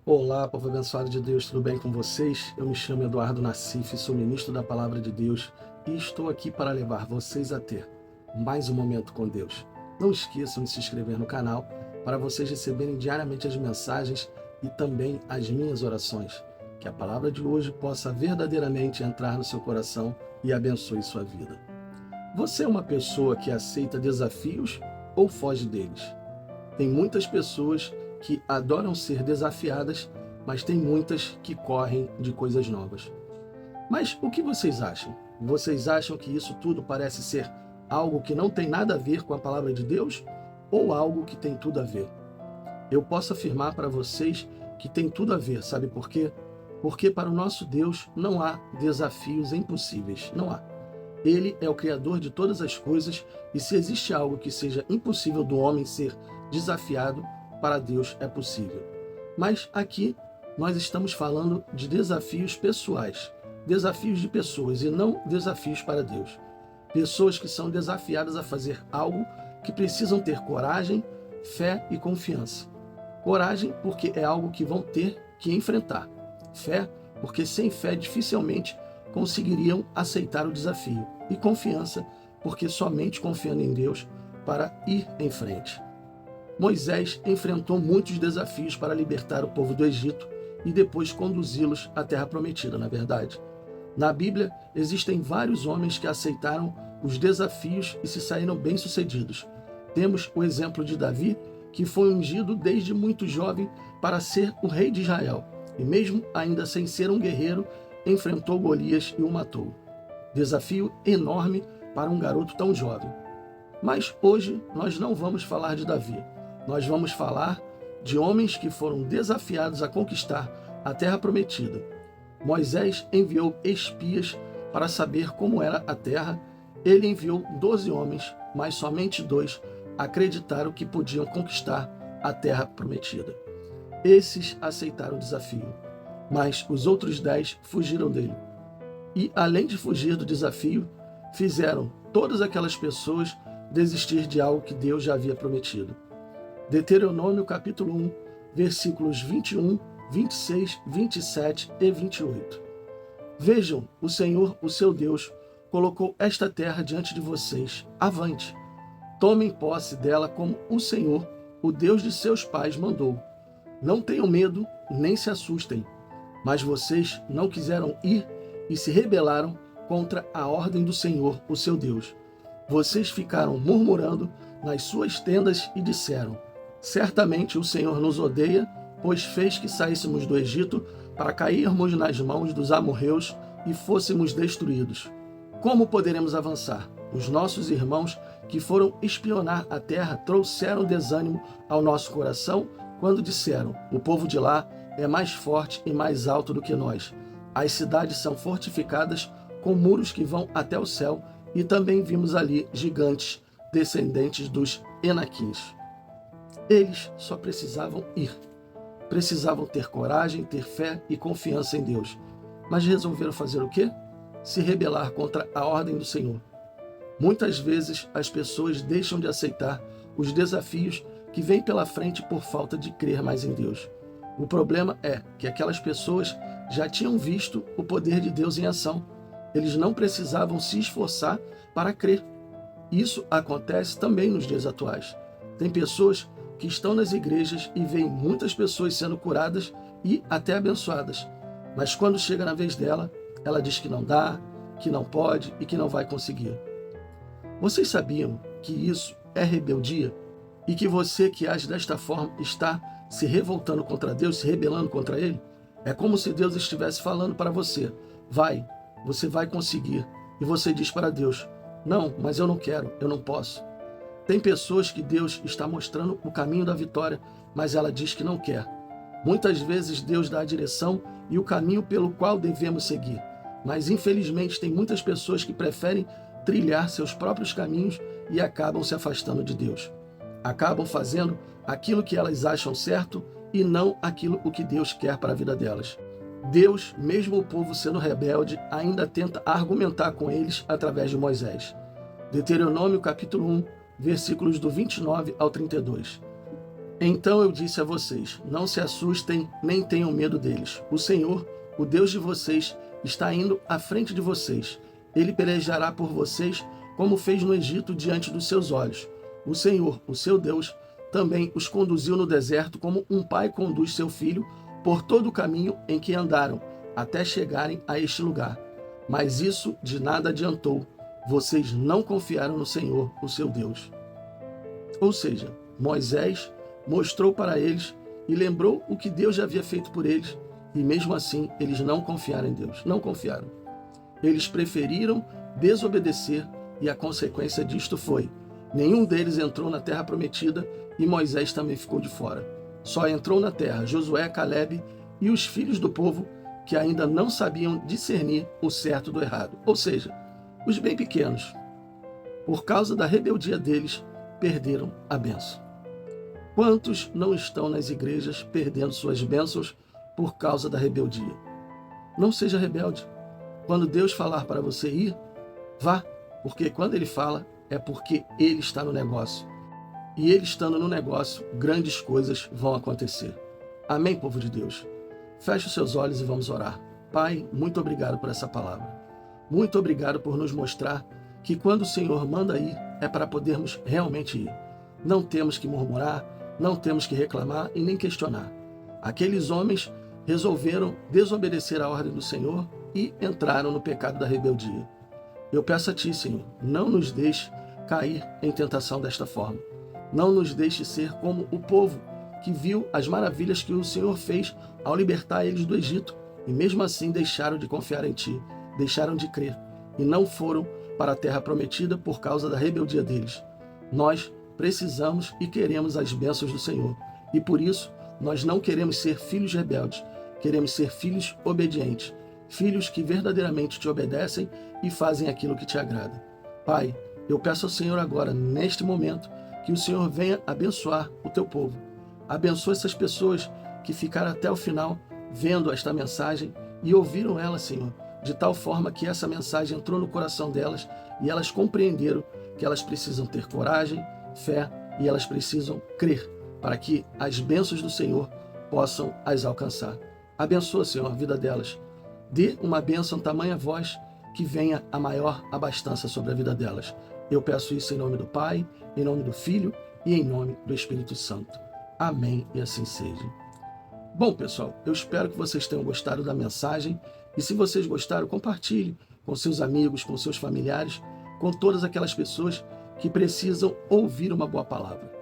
Olá, povo abençoado de Deus, tudo bem com vocês? Eu me chamo Eduardo Nassif, sou ministro da Palavra de Deus e estou aqui para levar vocês a ter mais um momento com Deus. Não esqueçam de se inscrever no canal para vocês receberem diariamente as mensagens e também as minhas orações. Que a palavra de hoje possa verdadeiramente entrar no seu coração e abençoe sua vida. Você é uma pessoa que aceita desafios ou foge deles? Tem muitas pessoas que adoram ser desafiadas, mas tem muitas que correm de coisas novas. Mas o que vocês acham? Vocês acham que isso tudo parece ser algo que não tem nada a ver com a palavra de Deus ou algo que tem tudo a ver? Eu posso afirmar para vocês que tem tudo a ver, sabe por quê? Porque para o nosso Deus não há desafios impossíveis, não há. Ele é o Criador de todas as coisas e se existe algo que seja impossível do homem ser desafiado, para Deus é possível. Mas aqui nós estamos falando de desafios pessoais, desafios de pessoas e não desafios para Deus. Pessoas que são desafiadas a fazer algo que precisam ter coragem, fé e confiança. Coragem porque é algo que vão ter que enfrentar. Fé porque sem fé dificilmente conseguiriam aceitar o desafio. E confiança porque somente confiando em Deus para ir em frente. Moisés enfrentou muitos desafios para libertar o povo do Egito e depois conduzi-los à Terra Prometida, na verdade. Na Bíblia, existem vários homens que aceitaram os desafios e se saíram bem-sucedidos. Temos o exemplo de Davi, que foi ungido desde muito jovem para ser o rei de Israel, e mesmo ainda sem ser um guerreiro, enfrentou Golias e o matou. Desafio enorme para um garoto tão jovem. Mas hoje nós não vamos falar de Davi. Nós vamos falar de homens que foram desafiados a conquistar a Terra Prometida. Moisés enviou espias para saber como era a terra. Ele enviou 12 homens, mas somente 2 acreditaram que podiam conquistar a Terra Prometida. Esses aceitaram o desafio, mas os outros 10 fugiram dele. E, além de fugir do desafio, fizeram todas aquelas pessoas desistir de algo que Deus já havia prometido. Deuteronômio capítulo 1, versículos 21, 26, 27 e 28. Vejam, o Senhor, o seu Deus, colocou esta terra diante de vocês. Avante, tomem posse dela como o Senhor, o Deus de seus pais, mandou. Não tenham medo, nem se assustem. Mas vocês não quiseram ir e se rebelaram contra a ordem do Senhor, o seu Deus. Vocês ficaram murmurando nas suas tendas e disseram: certamente o Senhor nos odeia, pois fez que saíssemos do Egito para cairmos nas mãos dos amorreus e fôssemos destruídos. Como poderemos avançar? Os nossos irmãos que foram espionar a terra trouxeram desânimo ao nosso coração quando disseram: o povo de lá é mais forte e mais alto do que nós. As cidades são fortificadas com muros que vão até o céu e também vimos ali gigantes descendentes dos Enaquins. Eles só precisavam ir. Precisavam ter coragem, ter fé e confiança em Deus. Mas resolveram fazer o quê? Se rebelar contra a ordem do Senhor. Muitas vezes as pessoas deixam de aceitar os desafios que vêm pela frente por falta de crer mais em Deus. O problema é que aquelas pessoas já tinham visto o poder de Deus em ação. Eles não precisavam se esforçar para crer. Isso acontece também nos dias atuais. Tem pessoas que estão nas igrejas e veem muitas pessoas sendo curadas e até abençoadas. Mas quando chega na vez dela, ela diz que não dá, que não pode e que não vai conseguir. Vocês sabiam que isso é rebeldia? E que você que age desta forma está se revoltando contra Deus, se rebelando contra Ele? É como se Deus estivesse falando para você: vai, você vai conseguir. E você diz para Deus: não, mas eu não quero, eu não posso. Tem pessoas que Deus está mostrando o caminho da vitória, mas ela diz que não quer. Muitas vezes Deus dá a direção e o caminho pelo qual devemos seguir. Mas infelizmente tem muitas pessoas que preferem trilhar seus próprios caminhos e acabam se afastando de Deus. Acabam fazendo aquilo que elas acham certo e não aquilo o que Deus quer para a vida delas. Deus, mesmo o povo sendo rebelde, ainda tenta argumentar com eles através de Moisés. Deuteronômio capítulo 1, versículos do 29 ao 32. Então eu disse a vocês: não se assustem, nem tenham medo deles. O Senhor, o Deus de vocês, está indo à frente de vocês. Ele pelejará por vocês, como fez no Egito diante dos seus olhos. O Senhor, o seu Deus, também os conduziu no deserto como um pai conduz seu filho por todo o caminho em que andaram, até chegarem a este lugar. Mas isso de nada adiantou. Vocês não confiaram no Senhor, o seu Deus. Ou seja, Moisés mostrou para eles e lembrou o que Deus já havia feito por eles, e mesmo assim eles não confiaram em Deus, não confiaram. Eles preferiram desobedecer e a consequência disto foi: nenhum deles entrou na terra prometida e Moisés também ficou de fora. Só entrou na terra Josué, Calebe e os filhos do povo que ainda não sabiam discernir o certo do errado, ou seja, os bem pequenos. Por causa da rebeldia deles, perderam a bênção. Quantos não estão nas igrejas perdendo suas bênçãos por causa da rebeldia? Não seja rebelde. Quando Deus falar para você ir, vá, porque quando Ele fala, é porque Ele está no negócio. E Ele estando no negócio, grandes coisas vão acontecer. Amém, povo de Deus? Feche os seus olhos e vamos orar. Pai, muito obrigado por essa palavra. Muito obrigado por nos mostrar que quando o Senhor manda ir, é para podermos realmente ir. Não temos que murmurar, não temos que reclamar e nem questionar. Aqueles homens resolveram desobedecer a ordem do Senhor e entraram no pecado da rebeldia. Eu peço a Ti, Senhor, não nos deixe cair em tentação desta forma. Não nos deixe ser como o povo que viu as maravilhas que o Senhor fez ao libertar eles do Egito e mesmo assim deixaram de confiar em Ti, deixaram de crer e não foram para a terra prometida por causa da rebeldia deles. Nós precisamos e queremos as bênçãos do Senhor. E por isso, nós não queremos ser filhos rebeldes. Queremos ser filhos obedientes. Filhos que verdadeiramente te obedecem e fazem aquilo que te agrada. Pai, eu peço ao Senhor agora, neste momento, que o Senhor venha abençoar o teu povo. Abençoa essas pessoas que ficaram até o final vendo esta mensagem e ouviram ela, Senhor, de tal forma que essa mensagem entrou no coração delas e elas compreenderam que elas precisam ter coragem, fé e elas precisam crer para que as bênçãos do Senhor possam as alcançar. Abençoa, Senhor, a vida delas. Dê uma bênção tamanha voz que venha a maior abastança sobre a vida delas. Eu peço isso em nome do Pai, em nome do Filho e em nome do Espírito Santo. Amém e assim seja. Bom, pessoal, eu espero que vocês tenham gostado da mensagem e se vocês gostaram, compartilhe com seus amigos, com seus familiares, com todas aquelas pessoas que precisam ouvir uma boa palavra.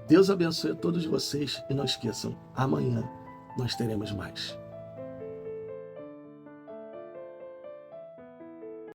Deus abençoe a todos vocês e não esqueçam, amanhã nós teremos mais.